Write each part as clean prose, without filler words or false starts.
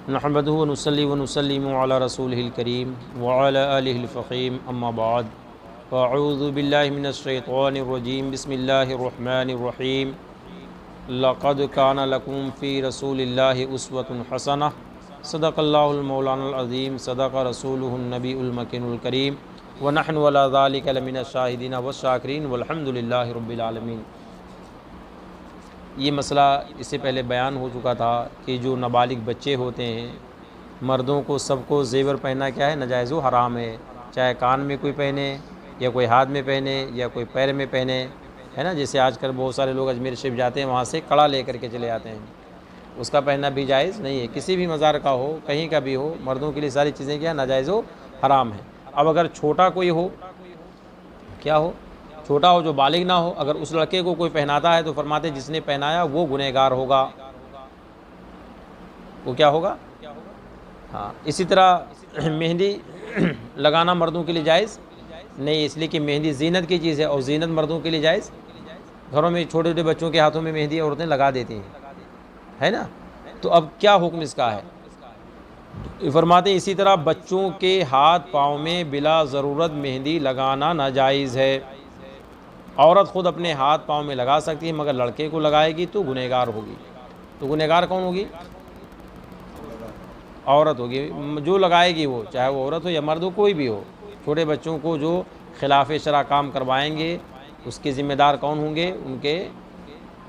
नहमदुहु व नुसल्ली व नुसल्लिमु अला रसूलिहिल करीम व अला आलिहिल फ़ख़ीम अम्मा बाद फ़अऊज़ु बिल्लाहि मिनश शैतानिर रजीम बिस्मिल्लाहिर रहमानिर रहीम लक़द कान लकुम फ़ी रसूलिल्लाहि उस्वतुन हसनह सदक़ल्लाहुल मौलानाल अज़ीम सदक़ रसूलुहुन नबीउल मकीनुल करीम व नहनु अला ज़ालिका लमिनश शाहिदीन वश्शाकिरीन वल्हम्दुलिल्लाहि रब्बिल आलमीन। ये मसला इससे पहले बयान हो चुका था कि जो नाबालिग बच्चे होते हैं, मर्दों को सबको ज़ेवर पहनना क्या है, नाजायज़ व हराम है। चाहे कान में कोई पहने या कोई हाथ में पहने या कोई पैर में पहने, है ना। जैसे आजकल बहुत सारे लोग अजमेर शरीफ जाते हैं, वहाँ से कड़ा ले करके चले आते हैं, उसका पहनना भी जायज़ नहीं है। किसी भी मज़ार का हो, कहीं का भी हो, मर्दों के लिए सारी चीज़ें क्या नाजायज़ व हराम है। अब अगर छोटा कोई हो, क्या हो, छोटा हो जो बालिग ना हो, अगर उस लड़के को कोई पहनाता है तो फरमाते जिसने पहनाया वो गुनहगार होगा, वो क्या होगा। हाँ, इसी तरह मेहंदी लगाना मर्दों के लिए जायज़ नहीं, इसलिए कि मेहंदी ज़ीनत की चीज़ है और ज़ीनत मर्दों के लिए जायज़। घरों में छोटे छोटे बच्चों के हाथों में मेहंदी औरतें लगा देती हैं, है ना। तो अब क्या हुक्म इसका है, फरमाते इसी तरह बच्चों के हाथ पाँव में बिला ज़रूरत मेहंदी लगाना नाजायज़ है। औरत ख़ुद अपने हाथ पाँव में लगा सकती है, मगर लड़के को लगाएगी तो गुनहगार होगी। तो गुनहगार कौन होगी, औरत होगी। जो लगाएगी वो, चाहे वो औरत हो या मर्द हो, कोई भी हो। छोटे बच्चों को जो खिलाफ शरा काम करवाएंगे उसके ज़िम्मेदार कौन होंगे, उनके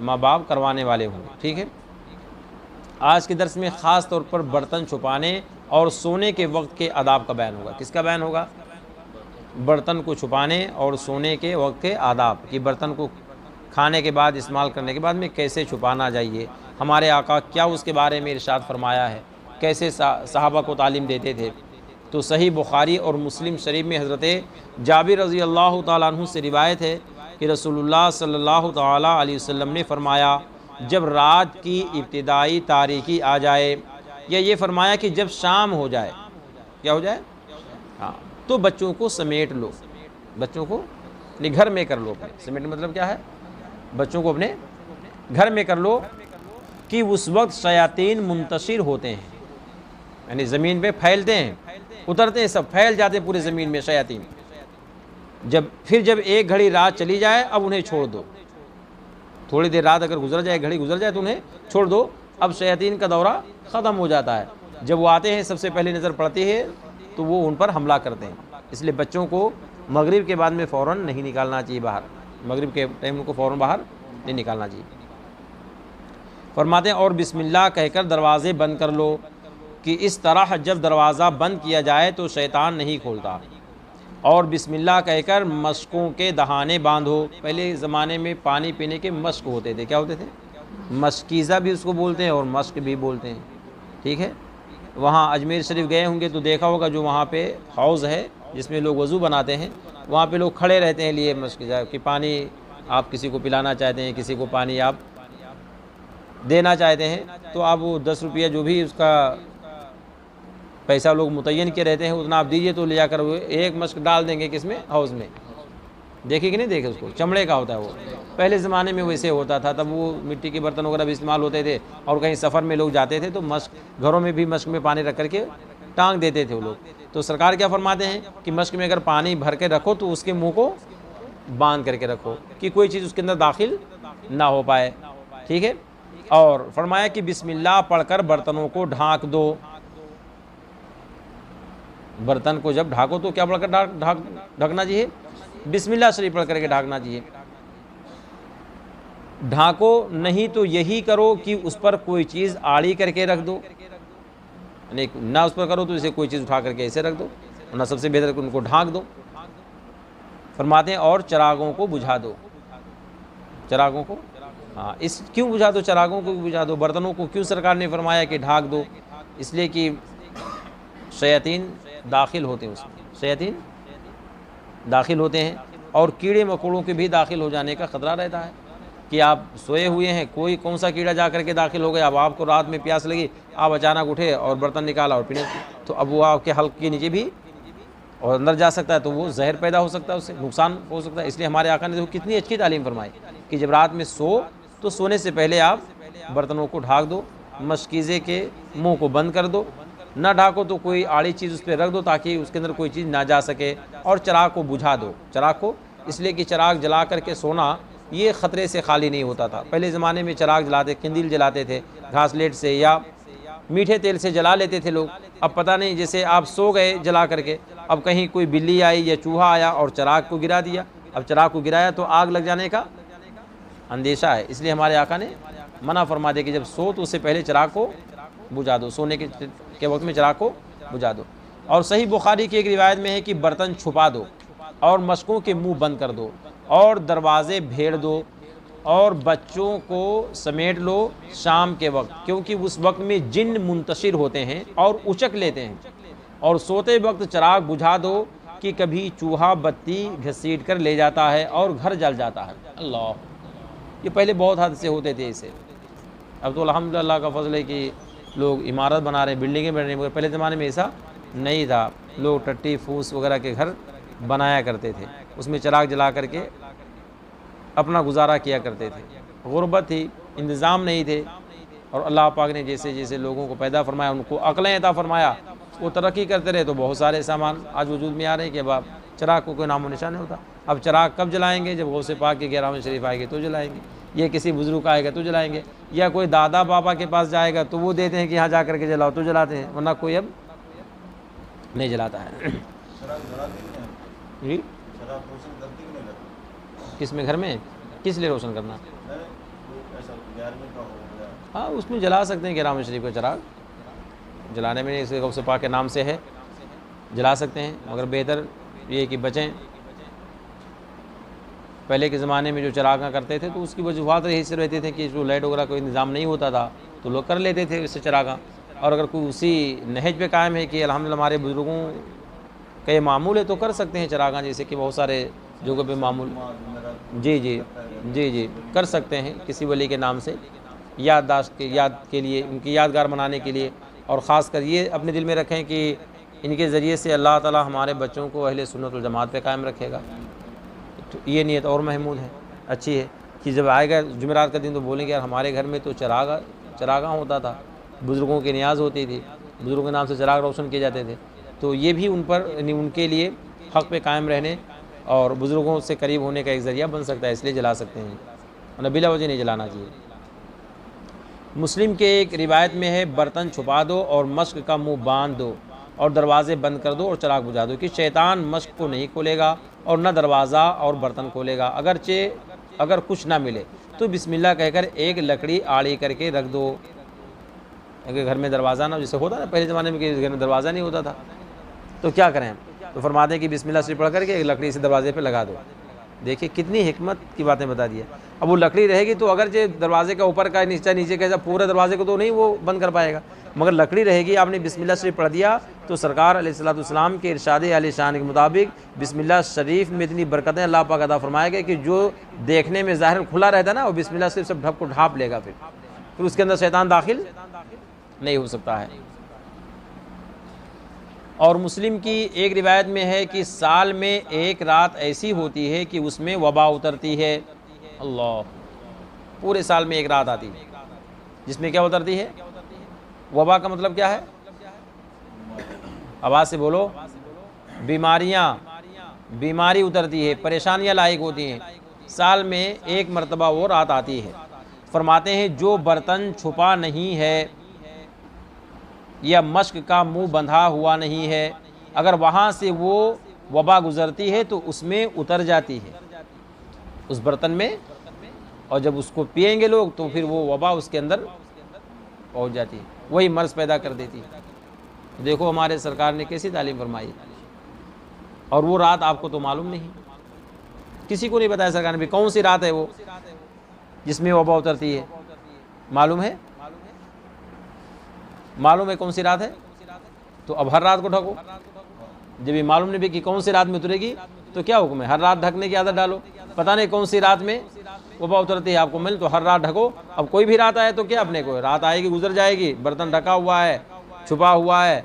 माँ बाप करवाने वाले होंगे। ठीक है। आज के दर्स में ख़ास तौर पर बर्तन छुपाने और सोने के वक्त के आदाब का बयान होगा। किसका बयान होगा, बर्तन को छुपाने और सोने के वक्त के आदाब, कि बर्तन को खाने के बाद, इस्तेमाल करने के बाद में कैसे छुपाना चाहिए, हमारे आका क्या उसके बारे में इरशाद फरमाया है, कैसे सहाबा को तालीम देते थे। तो सही बुखारी और मुस्लिम शरीफ में हज़रत जाबिर रज़ी अल्लाह ताला अन्हु से रिवायत है कि रसूलुल्लाह सल्लल्लाहु ताला अलैहि वसल्लम ने फरमाया, जब रात की इब्तिदाई तारीकी आ जाए, या ये फरमाया कि जब शाम हो जाए, क्या हो जाए, हाँ, तो बच्चों को समेट लो, बच्चों को अपने घर में कर लो। समेट मतलब क्या है, बच्चों को अपने घर में कर लो, कि उस वक्त शयातीन मुंतशिर होते हैं, यानी ज़मीन पे फैलते हैं, उतरते हैं, सब फैल जाते हैं पूरे ज़मीन में शयातीन। जब एक घड़ी रात चली जाए, अब उन्हें छोड़ दो। थोड़ी देर रात अगर गुजर जाए, घड़ी गुजर जाए, तो उन्हें छोड़ दो। अब शयातीन का दौरा ख़त्म हो जाता है। जब वो आते हैं, सबसे पहले नज़र पड़ती है तो वो उन पर हमला करते हैं। इसलिए बच्चों को मगरिब के बाद में फ़ौरन नहीं निकालना चाहिए बाहर, मगरिब के टाइम उनको फ़ौरन बाहर नहीं निकालना चाहिए। फरमाते हैं और बिस्मिल्लाह कहकर दरवाज़े बंद कर लो, कि इस तरह जब दरवाज़ा बंद किया जाए तो शैतान नहीं खोलता। और बिस्मिल्लाह कहकर मशकों के दहाने बांधो। पहले ज़माने में पानी पीने के मश्क होते थे, क्या होते थे, मशकीज़ा भी उसको बोलते हैं और मश्क भी बोलते हैं। ठीक है। वहाँ अजमेर शरीफ गए होंगे तो देखा होगा, जो वहाँ पे हौज़ है जिसमें लोग वज़ू बनाते हैं, वहाँ पे लोग खड़े रहते हैं लिए मशकीज़ा, कि पानी आप किसी को पिलाना चाहते हैं, किसी को पानी आप देना चाहते हैं, तो आप वो 10 रुपया जो भी उसका पैसा लोग मुतय्यन के रहते हैं उतना आप दीजिए, तो ले जाकर वो एक मश्क डाल देंगे किसमें, हौज़ में। देखे कि नहीं देखे, उसको चमड़े का होता है वो। पहले ज़माने में वैसे होता था, तब वो मिट्टी के बर्तन वगैरह भी इस्तेमाल होते थे, और कहीं सफ़र में लोग जाते थे तो मश्क, घरों में भी मश्क में पानी रख करके टांग देते थे वो लोग। तो सरकार क्या फरमाते हैं कि मश्क में अगर पानी भर के रखो तो उसके मुँह को बांध करके रखो, कि कोई चीज़ उसके अंदर दाखिल ना हो पाए। ठीक है। और फरमाया कि बिस्मिल्लाह पढ़कर बर्तनों को ढाँक दो। बर्तन को जब ढाको तो क्या पढ़कर ढकना चाहिए, बिस्मिल्लाह शरीफ पढ़ करके ढाकना चाहिए। ढाको नहीं तो यही करो कि उस पर कोई चीज़ आड़ी करके रख दो, नहीं ना उस पर करो तो इसे कोई चीज़ उठा करके ऐसे रख दो, ना सबसे बेहतर कि उनको ढाक दो। फरमाते हैं और चरागों को बुझा दो, चरागों को, हाँ, इस क्यों बुझा दो, चरागों को बुझा दो, बर्तनों को क्यों सरकार ने फरमाया कि ढाक दो, इसलिए कि शयातीन दाखिल होते हैं उसमें, शयातीन दाखिल होते हैं, और कीड़े मकोड़ों के भी दाखिल हो जाने का ख़तरा रहता है, कि आप सोए हुए हैं, कोई कौन सा कीड़ा जा करके दाखिल हो गया, अब आपको रात में प्यास लगी, आप अचानक उठे और बर्तन निकाला और पीने, तो अब वो आपके हल्क के नीचे भी और अंदर जा सकता है, तो वो जहर पैदा हो सकता है, उससे नुकसान हो सकता है। इसलिए हमारे आका ने देखो कितनी अच्छी तालीम फरमाई कि जब रात में सो तो सोने से पहले आप बर्तनों को ढाक दो मशकीज़े के मुंह को बंद कर दो, ना ढाको तो कोई आड़ी चीज़ उस पर रख दो ताकि उसके अंदर कोई चीज़ ना जा सके, और चिराग को बुझा दो। चिराग को इसलिए कि चिराग जला करके सोना ये ख़तरे से खाली नहीं होता था। पहले ज़माने में चिराग जलाते, किंदील जलाते थे, घासलेट से या मीठे तेल से जला लेते थे लोग। अब पता नहीं, जैसे आप सो गए जला करके, अब कहीं कोई बिल्ली आई या चूहा आया और चिराग को गिरा दिया, अब चिराग को गिराया तो आग लग जाने का अंदेशा है। इसलिए हमारे आका ने मना फरमा दिया कि जब सो तो उससे पहले चिराग को बुझा दो, सोने के वक्त में चिराग को बुझा दो। और सही बुखारी की एक रिवायत में है कि बर्तन छुपा दो और मशकों के मुंह बंद कर दो और दरवाजे भेड़ दो और बच्चों को समेट लो शाम के वक्त, क्योंकि उस वक्त में जिन्न मुंतशिर होते हैं और उचक लेते हैं। और सोते वक्त चिराग बुझा दो कि कभी चूहा बत्ती घसीट कर ले जाता है और घर जल जाता है। अल्लाह, ये पहले बहुत हादसे होते थे इसे। अब तो अल्हम्दुलिल्लाह का फजल है कि लोग इमारत बना रहे हैं, बिल्डिंगें बन रही हैं, मगर पहले ज़माने में ऐसा नहीं था। लोग टट्टी फूस वगैरह के घर बनाया करते थे, उसमें चिराग जला करके अपना गुजारा किया करते थे। गुर्बत थी, इंतज़ाम नहीं थे, और अल्लाह पाक ने जैसे जैसे लोगों को पैदा फरमाया, उनको अक़लें अता फरमाया, वो तरक्की करते रहे तो बहुत सारे सामान आज वजूद में आ रहे हैं कि अब चिराग को कोई नामो निशान नहीं होता। अब चिराग कब जलाएंगे? जब गौसे पाक के 11वें शरीफ आएंगे तो जलाएंगे, ये किसी बुजुर्ग का आएगा तो जलाएंगे, या कोई दादा बाबा के पास जाएगा तो वो देते हैं कि यहाँ जा करके जलाओ तो जलाते हैं, वरना कोई अब नहीं जलाता है। जी, किस में? घर में किस लिए रोशन करना? हाँ, उसमें जला सकते हैं 11वें शरीफ का चिराग, जलाने में इसे गौसे पाक के नाम से है, जला सकते हैं, मगर बेहतर ये कि बचें। पहले के ज़माने में जो चिराग करते थे तो उसकी वजूहत यही से रहते थे कि जो लाइट वगैरह कोई इंतज़ाम नहीं होता था तो लोग कर लेते थे इससे चिरागा। और अगर कोई उसी नहज पे कायम है कि अल्हम्दुलिल्लाह हमारे बुज़ुर्गों का ये मामूल है तो कर सकते हैं चिरागा, जैसे कि बहुत सारे जगहों पे मामूल। जी जी जी जी, कर सकते हैं किसी वली के नाम से, याद के लिए, उनकी यादगार मनाने के लिए। और ख़ास कर ये अपने दिल में रखें कि इनके ज़रिए से अल्लाह ताला हमारे बच्चों को अहले सुन्नत वल जमात पे कायम रखेगा। तो ये नीयत और महमूद है, अच्छी है कि जब आएगा जुमेरात का दिन तो बोलेंगे यार हमारे घर में तो चरागा होता था, बुज़ुर्गों की नियाज़ होती थी, बुज़ुर्गों के नाम से चिराग रोशन किए जाते थे। तो ये भी उन पर उनके लिए हक़ पे कायम रहने और बुज़ुर्गों से करीब होने का एक ज़रिया बन सकता है, इसलिए जला सकते हैं, वरना बिला वजह नहीं जलाना चाहिए। मुस्लिम के एक रिवायत में है, बर्तन छुपा दो और मश्क का मुँह बांध दो और दरवाज़े बंद कर दो और चिराग बुझा दो कि शैतान मश्क को नहीं खोलेगा और न दरवाज़ा और बर्तन खोलेगा। अगर कुछ ना मिले तो बिस्मिल्लाह कहकर एक लकड़ी आड़ी करके रख दो। अगर घर में दरवाज़ा ना, जैसे होता ना पहले ज़माने में कि घर में दरवाज़ा नहीं होता था तो क्या करें, तो फरमाते हैं कि बिस्मिल्लाह से पढ़ करके एक लकड़ी से दरवाजे पे लगा दो। देखिए कितनी हिकमत की बातें बता दी है। अब वो लकड़ी रहेगी तो अगर जो दरवाजे का ऊपर का नीचे का पूरे दरवाजे को तो नहीं वो बंद कर पाएगा, मगर लकड़ी रहेगी, आपने बिस्मिल्लाह शरीफ पढ़ दिया तो सरकार अलैहिस्सलाम के इरशाद आली शान के मुताबिक बिस्मिल्लाह शरीफ में इतनी बरकतें अल्लाह पाक अता फरमाएगा कि जो देखने में ज़ाहिर खुला रहता है ना, वो बिस्मिल्लाह शरीफ सब ढप को ढाँप लेगा, फिर उसके अंदर शैतान दाखिल नहीं हो सकता है। और मुस्लिम की एक रिवायत में है कि साल में एक रात ऐसी होती है कि उसमें वबा उतरती है। अल्लाह, पूरे साल में एक रात आती है जिसमें क्या उतरती है? वबा का मतलब क्या है? आवाज़ से बोलो। बीमारी उतरती है, परेशानियां लायक होती हैं। साल में एक मरतबा वो रात आती है। फरमाते हैं जो बर्तन छुपा नहीं है या मश्क का मुंह बंधा हुआ नहीं है, अगर वहाँ से वो वबा गुज़रती है तो उसमें उतर जाती है, उस बर्तन में, और जब उसको पिएंगे लोग तो फिर वो वबा उसके अंदर पहुँच जाती है, वही मर्ज़ पैदा कर देती है। देखो हमारे सरकार ने कैसी तालीम फरमाई, और वो रात आपको तो मालूम नहीं, किसी को नहीं बताया सरकार ने भी कौन सी रात है वो जिसमें वबा उतरती है। मालूम है? मालूम है कौन सी रात है? तो अब हर रात को ढको। जब ये मालूम नहीं भी कि कौन सी रात में उतरेगी तो क्या हुक्म है? हर रात ढकने की आदत डालो। पता नहीं कौन सी रात में वबा उतरती है, आपको मिल तो हर रात ढको। अब कोई भी रात आए तो क्या, अपने को रात आएगी गुजर जाएगी, बर्तन ढका हुआ है, छुपा हुआ है,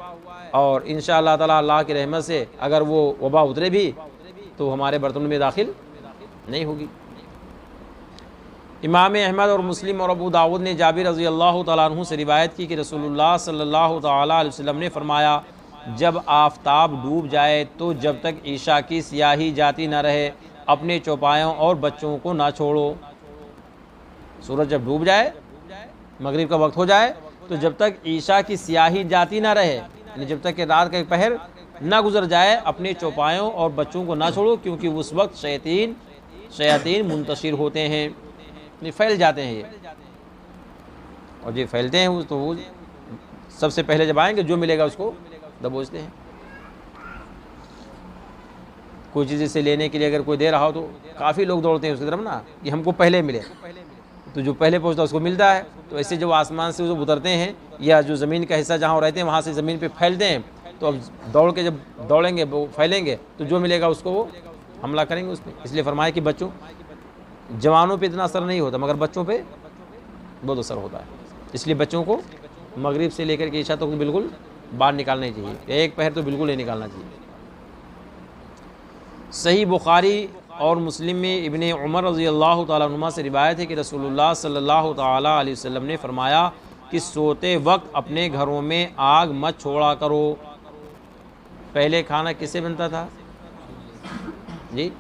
और इंशाअल्लाह ताला अल्लाह की रहमत से अगर वो वबा उतरे भी तो हमारे बर्तन में दाखिल नहीं होगी। इमाम अहमद और मुस्लिम और अबू दाऊद ने जाबिर रज़ी अल्लाह तआला अन्हु से रिवायत की कि रसूलुल्लाह सल्लल्लाहु तआला अलैहि वसल्लम ने फरमाया, जब आफ़ताब डूब जाए तो जब तक ईशा की स्याही जाती ना रहे अपने चौपायों और बच्चों को ना छोड़ो। सूरज जब डूब जाए, मगरिब का वक्त हो जाए, तो जब तक ईशा की स्याही जाती ना रहे, यानी जब तक कि रात का एक पहर ना गुजर जाए, अपने चौपायों और बच्चों को ना छोड़ो, क्योंकि उस वक्त शयातीन मुंतशिर होते हैं, ये फैल जाते हैं ये, और ये फैलते हैं तो वो सबसे पहले जब आएंगे जो मिलेगा उसको दबोचते हैं। कोई चीज़ से लेने के लिए अगर कोई दे रहा हो तो काफ़ी लोग दौड़ते हैं उसकी तरफ ना, कि हमको पहले मिले, तो जो पहले पहुंचता है उसको मिलता है। तो ऐसे जब आसमान से जो उतरते हैं या जो ज़मीन का हिस्सा जहाँ रहते हैं वहाँ से ज़मीन पे फैलते हैं, तो अब दौड़ के जब दौड़ेंगे वो फैलेंगे तो जो मिलेगा उसको वो हमला करेंगे उस पर। इसलिए फरमाया कि बच्चों, जवानों पे इतना असर नहीं होता मगर बच्चों पे बहुत असर होता है। इसलिए बच्चों को मगरिब से लेकर के ईशा तक तो बिल्कुल बाहर निकालना ही चाहिए, एक पहर तो बिल्कुल नहीं निकालना चाहिए। सही बुखारी और मुस्लिम में इब्ने उमर रज़ी अल्लाह तआला अन्हुमा से रिवायत है कि रसूलुल्लाह सल्लल्लाहु तआला अलैहि वसल्लम ने फरमाया कि सोते वक्त अपने घरों में आग मत छोड़ा करो। पहले खाना किससे बनता था जी?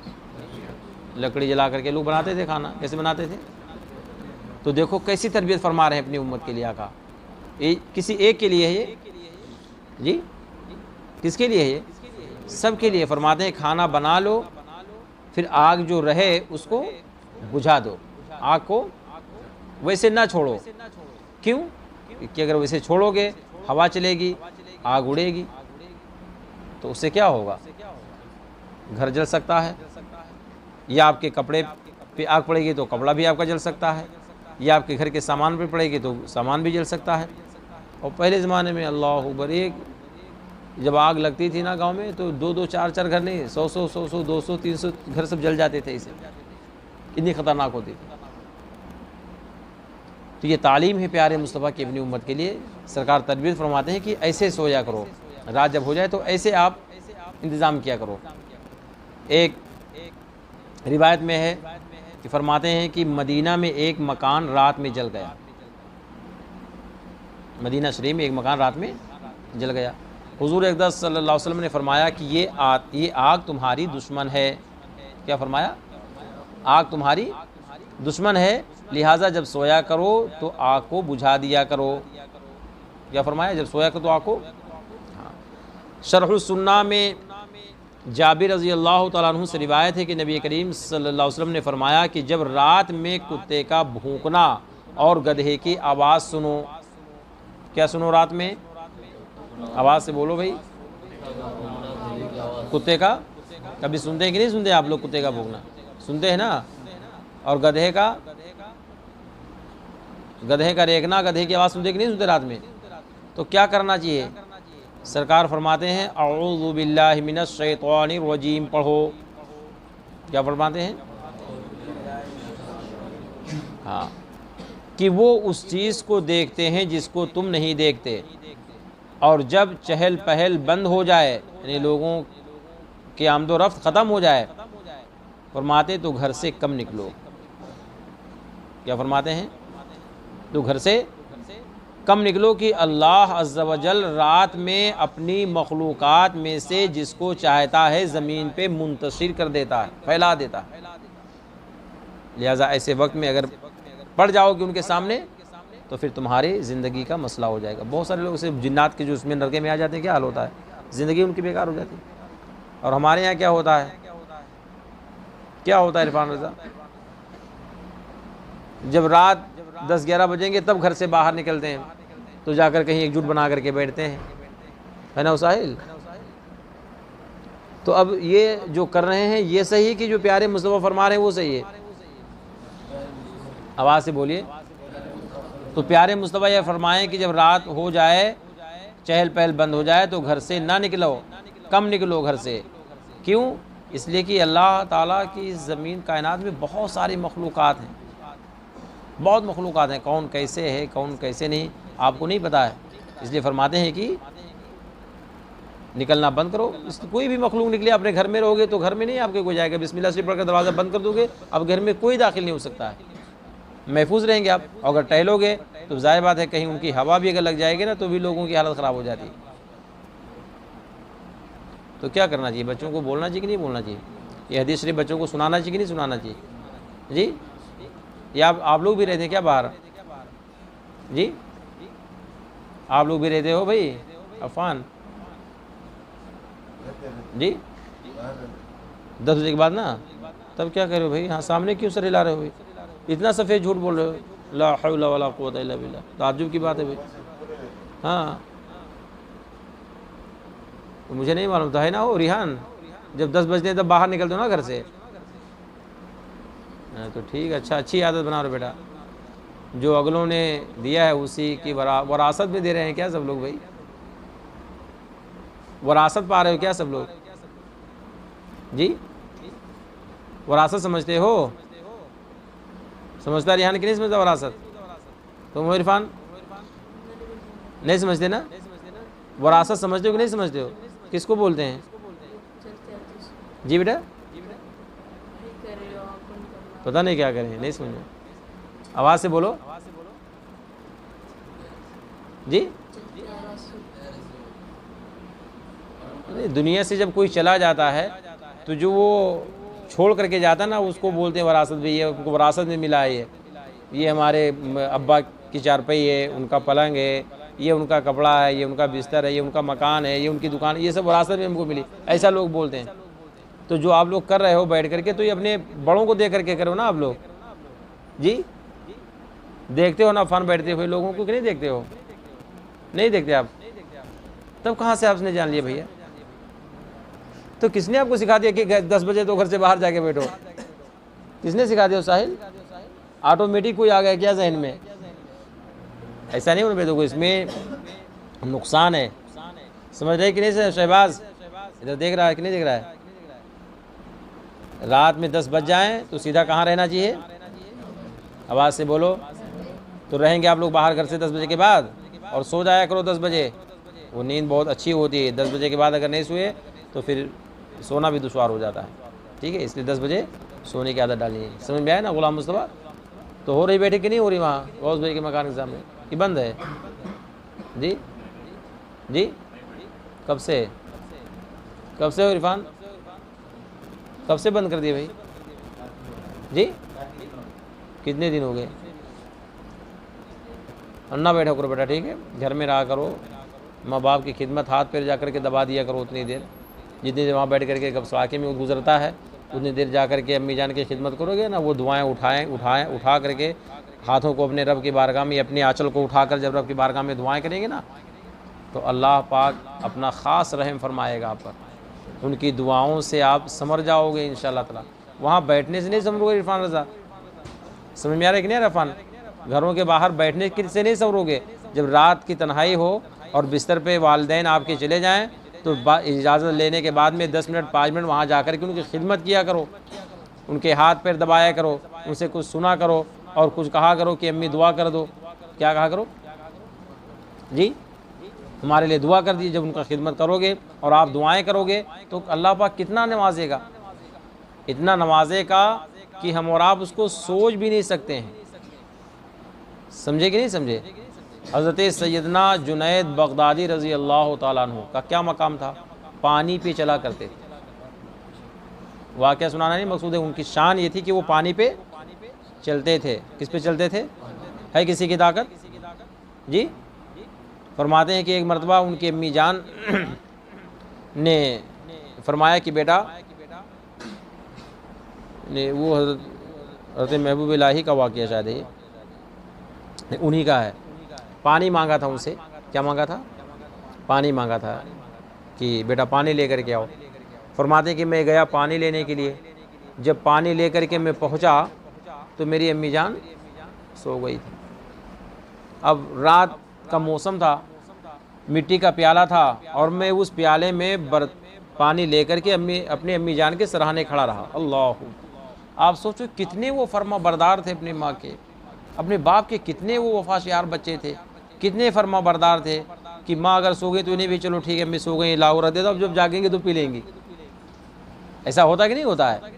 लकड़ी जला करके लोग बनाते थे खाना। कैसे बनाते थे? तो देखो कैसी तरबियत फरमा रहे हैं अपनी उम्मत के लिए आका। किसी एक के लिए है ये जी? किसके लिए है ये? सब के लिए फरमाते हैं खाना बना लो, फिर आग जो रहे उसको बुझा दो, आग को वैसे ना छोड़ो। क्यों? कि अगर वैसे छोड़ोगे हवा चलेगी, आग उड़ेगी, तो उससे क्या होगा? घर जल सकता है, या आपके कपड़े पे आग पड़ेगी तो कपड़ा भी आपका जल सकता है, या आपके घर के सामान पे पड़ेगी तो सामान भी जल सकता है। और पहले ज़माने में अल्लाह अकबर, एक जब आग लगती थी ना गांव में तो 2-2 4-4 घर नहीं, 100-100 100-100 200 300 घर सब जल जाते थे। इसे इतनी ख़तरनाक होती थी। तो ये तालीम है प्यारे मुस्तफ़ा की अपनी उम्मत के लिए। सरकार तरबियत फरमाते हैं कि ऐसे सोया करो, रात जब हो जाए तो ऐसे आप इंतज़ाम किया करो। एक रिवायत में है कि फरमाते हैं कि मदीना में एक मकान रात में जल गया। मदीना शरीफ में एक मकान रात में जल गया। हुजूर अक़दस सल्लल्लाहु अलैहि वसल्लम ने फरमाया कि ये आग तुम्हारी दुश्मन है। क्या फरमाया? आग तुम्हारी दुश्मन है, लिहाजा जब सोया करो तो आग को बुझा दिया करो। क्या फरमाया? जब सोया करो तो आग को। शरह सुन्ना में जाबिर रज़ी अल्लाह तआला अन्हु से रिवायत है कि नबी करीम सल्लल्लाहु अलैहि वसल्लम ने फरमाया कि जब रात में कुत्ते का भौंकना और गधे की आवाज़ सुनो। क्या सुनो? रात में आवाज़ से बोलो भाई। कुत्ते का कभी सुनते हैं कि नहीं सुनते आप लोग? कुत्ते का भौंकना सुनते हैं ना? और गधे का रेंकना, गधे की आवाज़ सुनते कि नहीं सुनते रात में? तो क्या करना चाहिए? सरकार फरमाते हैं अऊज़ु बिल्लाहि मिनश शैतानिर रजीम पढ़ो। क्या फरमाते हैं? हाँ, कि वो उस चीज़ को देखते हैं जिसको तुम नहीं देखते, और जब चहल पहल बंद हो जाए, यानी लोगों के आमदो रफ्त ख़त्म हो जाए, फरमाते तो घर से कम निकलो। क्या फरमाते हैं? तो घर से कम निकलो कि अल्लाह अज़्ज़ा वजल रात में अपनी मखलूक़ात में से जिसको चाहता है ज़मीन पे मुंतशिर कर देता है, फैला देता है। लिहाजा ऐसे वक्त में अगर पड़ जाओगे उनके सामने तो फिर तुम्हारी ज़िंदगी का मसला हो जाएगा। बहुत सारे लोग सिर्फ जिन्नात के जो उसमें नरके में आ जाते हैं, क्या हाल होता है? ज़िंदगी उनकी बेकार हो जाती है। और हमारे यहाँ क्या होता है? क्या होता है इरफान रज़ा? जब रात 10-11 बजेंगे तब घर से बाहर निकलते हैं, तो जाकर कहीं एकजुट बना करके बैठते हैं, है ना उसाहिल? तो अब ये जो कर रहे हैं ये सही है कि जो प्यारे मुस्तफ़ा फरमा रहे हैं वो सही है? आवाज़ से बोलिए। तो प्यारे मुस्तफ़ा ये फरमाएं कि जब रात हो जाए, चहल पहल बंद हो जाए तो घर से ना निकलो, कम निकलो घर से। क्यों? इसलिए कि अल्लाह ताला की ज़मीन कायनात में बहुत सारी मखलूक़ात हैं, बहुत मखलूक़ात हैं। कौन कैसे है, कौन कैसे नहीं, आपको नहीं पता है। इसलिए फरमाते हैं कि निकलना बंद करो। कोई भी मखलूक निकले, अपने घर में रहोगे तो घर में नहीं आपके कोई जाएगा। बिस्मिल्लाह से पढ़कर दरवाज़ा बंद कर दोगे, अब घर में कोई दाखिल नहीं हो सकता है। महफूज रहेंगे आप। अगर टहलोगे तो जाहिर बात है कहीं उनकी हवा भी अगर लग जाएगी ना तो भी लोगों की हालत ख़राब हो जाती है। तो क्या करना चाहिए, बच्चों को बोलना चाहिए कि नहीं बोलना चाहिए? ये हदीस शरीफ बच्चों को सुनाना चाहिए कि नहीं सुनाना चाहिए जी? या आप लोग भी रहते हैं क्या बाहर जी? आप लोग भी रहते हो भाई अफान जी? 10 बजे के बाद ना, तब क्या कर रहे हो भाई? हाँ, सामने क्यों सर हिला रहे हो भाई? इतना सफ़ेद झूठ बोल रहे हो, ला हौला वला कुव्वता इल्ला बिल्लाह, ताज्जुब की बात है भाई। हाँ, तो मुझे नहीं मालूम था, है ना वो रिहान, जब 10 बजते हैं तब बाहर निकलते हो ना घर से। हाँ, तो ठीक है, अच्छा, अच्छी आदत बना रहे हो बेटा। जो अगलों ने दिया है उसी की वरासत में दे रहे हैं क्या सब लोग भाई? वरासत पा रहे हो क्या सब लोग जी? वरासत समझते हो? समझता रिहान कि नहीं समझता वरासत? तुम हो इरफान नहीं समझते ना? वरासत समझते हो कि नहीं समझते हो? किसको बोलते हैं जी बेटा? पता नहीं क्या करें, नहीं समझ, आवाज़ से बोलो जी। नहीं, दुनिया से जब कोई चला जाता है तो जो वो छोड़ करके जाता है ना उसको बोलते हैं वरासत। भी ये उनको वरासत में मिला है, ये हमारे अब्बा की चारपाई है, उनका पलंग है, ये उनका कपड़ा है, ये उनका बिस्तर है, ये उनका मकान है, ये उनकी दुकान, ये सब वरासत में हमको मिली, ऐसा लोग बोलते हैं। तो जो आप लोग कर रहे हो बैठ करके, तो ये अपने बड़ों को देख करके करो ना आप लोग जी। देखते हो ना फ़न बैठते हुए लोगों को कि नहीं देखते हो? नहीं देखते आप? तब कहाँ से आपने जान लिया भैया? तो किसने आपको सिखा दिया कि 10 बजे तो घर से बाहर जाके बैठो? किसने सिखा दिया साहिल? ऑटोमेटिक कोई आ गया क्या जहन में? ऐसा नहीं होना बेटो, इसमें नुकसान है। समझ रहे कि नहीं शहबाज? इधर देख रहा है कि नहीं देख रहा है? रात में 10 बज जाएं तो सीधा कहाँ रहना चाहिए? आवाज़ से बोलो। तो रहेंगे आप लोग बाहर घर से 10 बजे के बाद, और सो जाया करो 10 बजे, वो नींद बहुत अच्छी होती है। 10 बजे के बाद अगर नहीं सोए तो फिर सोना भी दुश्वार हो जाता है, ठीक है? इसलिए 10 बजे सोने की आदत डालनी है। समझ में आया ना गुलाम मुस्तफ़ा? तो हो रही बैठी कि नहीं हो रही वहाँ गौस भाई के मकान के सामने कि बंद है जी? जी कब से हो इरफान? कब से बंद कर दिए भाई जी? कितने दिन हो गए? अन्ना बैठा करो बेटा, ठीक है? घर में रहा करो, माँ बाप की खिदमत हाथ पैर जा कर के दबा दिया करो उतनी देर, जितनी देर वहाँ बैठ करके कब सलाके में गुजरता है उतनी देर जा कर के अम्मी जान की खिदमत करोगे ना। वो दुआएं उठा करके हाथों को अपने रब की बारगाह में, अपने आंचल को उठाकर जब रब की बारगाह में दुआएं करेंगे ना तो अल्लाह पाक अपना ख़ास रहम फरमाएगा आप पर। उनकी दुआओं से आप समर जाओगे इंशाअल्लाह ताला। वहाँ बैठने से नहीं समरोगे इरफान रज़ा, समझ में आ रहा है कि नहीं इरफान? घरों के बाहर बैठने से नहीं समरोगे। जब रात की तन्हाई हो और बिस्तर पे वालिदैन आपके चले जाएं तो इजाज़त लेने के बाद में 10 मिनट 5 मिनट वहाँ जाकर के उनकी खिदमत किया करो, उनके हाथ पैर दबाया करो, उनसे कुछ सुना करो और कुछ कहा करो कि अम्मी दुआ कर दो। क्या कहा करो जी? हमारे लिए दुआ कर दीजिए। जब उनका खिदमत करोगे और आप दुआएं करोगे तो अल्लाह पाक कितना नवाजेगा, इतना नवाजेगा कि हम और आप उसको सोच भी नहीं सकते हैं। समझे कि नहीं समझे? हज़रत सैयदना जुनैद बगदादी रज़ी अल्लाह ताला अन्हु का क्या मकाम था? पानी पे चला करते थे। वाक़या सुनाना नहीं मकसूद है, उनकी शान ये थी कि वो पानी पे चलते थे। किस पे चलते थे? है किसी की ताकत जी? फरमाते हैं कि एक मरतबा उनकी अम्मी जान ने फरमाया कि बेटा ने, वो हज़रत महबूब इलाही का वाक़या शायद है, उन्हीं का है। पानी मांगा था उनसे। क्या मांगा था? पानी मांगा था कि बेटा पानी लेकर के आओ। फरमाते कि मैं गया पानी लेने के लिए। जब पानी लेकर के मैं पहुंचा तो मेरी अम्मी जान सो गई थी। अब रात का मौसम था, मिट्टी का प्याला था और मैं उस प्याले में पानी लेकर के अपनी अम्मी जान के सराहने खड़ा रहा। अल्लाह, आप सोचो कितने वो फर्मा बरदार थे अपनी माँ के, अपने बाप के कितने वो वफाशियार बच्चे थे, कितने फर्मा बरदार थे कि माँ अगर सो गई तो इन्हें भी चलो ठीक है अम्मी सो गई लाओ रख दे दो, अब जब जागेंगे तो पी लेंगी। ऐसा होता कि नहीं होता है?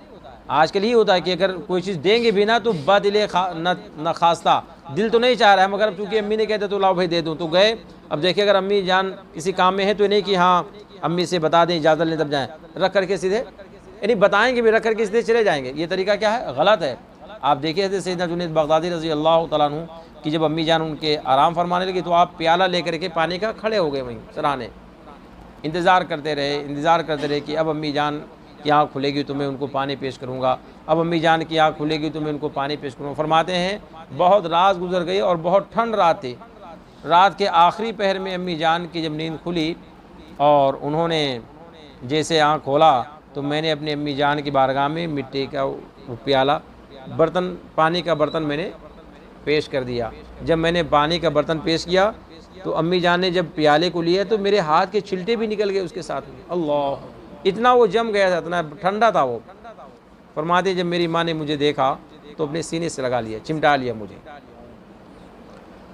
आजकल ही होता है कि अगर कोई चीज़ देंगे भी ना तो बदिल न खास्ता, दिल तो नहीं चाह रहा है, मगर अब चूँकि अम्मी ने कहते तो लाओ भाई दे दूँ, तो गए। अब देखिए अगर अम्मी जान किसी काम में है तो नहीं कि हाँ अम्मी से बता दें इजाज़त लें तब जाएँ, रख करके सीधे, यानी बताएंगे भी, रख करके सीधे चले जाएंगे। ये तरीका क्या है? गलत है। आप देखिए थे सैयदना जुनैद बगदादी रज़ी अल्लाह तआला अन्हु कि जब अम्मी जान उनके आराम फरमाने लगी तो आप प्याला लेकर के पानी का खड़े हो गए वहीं सराहने, इंतज़ार करते रहे कि अब अम्मी जान की आँख खुलेगी तो मैं उनको पानी पेश करूँगा, अब अम्मी जान की आँख खुलेगी तो मैं उनको पानी पेश करूँगा। फरमाते हैं बहुत रात गुजर गई और बहुत ठंड रात थी। रात के आखिरी पहर में अम्मी जान की जब नींद खुली और उन्होंने जैसे आँख खोला तो मैंने अपनी अम्मी जान की बारगाह में मिट्टी का प्याला, बर्तन, पानी का बर्तन मैंने पेश कर दिया। जब मैंने पानी का बर्तन पेश किया तो अम्मी जान ने जब प्याले को लिया तो मेरे हाथ के छिलटे भी निकल गए उसके साथ में। अल्लाह, इतना वो जम गया था, इतना ठंडा था वो। फरमाते जब मेरी माँ ने मुझे देखा तो अपने सीने से लगा लिया, चिमटा लिया मुझे,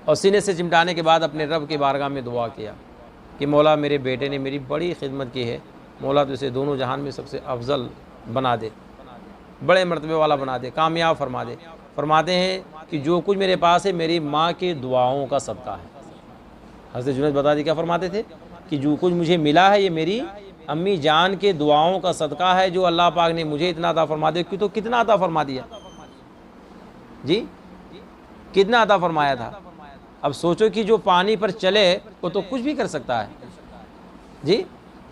और सीने से चिमटाने के बाद अपने रब के बारगाह में दुआ किया कि मौला मेरे बेटे ने मेरी बड़ी खिदमत की है, मौला तो इसे दोनों जहान में सबसे अफजल बना दे, बड़े मर्तबे वाला बना दे, कामयाब फरमा दे। फरमाते हैं कि जो कुछ मेरे पास है मेरी माँ के दुआओं का सदका है। हज़रत जुनैद बगदादी क्या फरमाते थे कि जो कुछ मुझे मिला है ये मेरी अम्मी जान के दुआओं का सदका है, जो अल्लाह पाक ने मुझे इतना अता फरमा दिया। तो कितना अता फरमा दिया जी, कितना अता फरमाया था। अब सोचो कि जो पानी पर चले वो तो कुछ भी कर सकता है जी।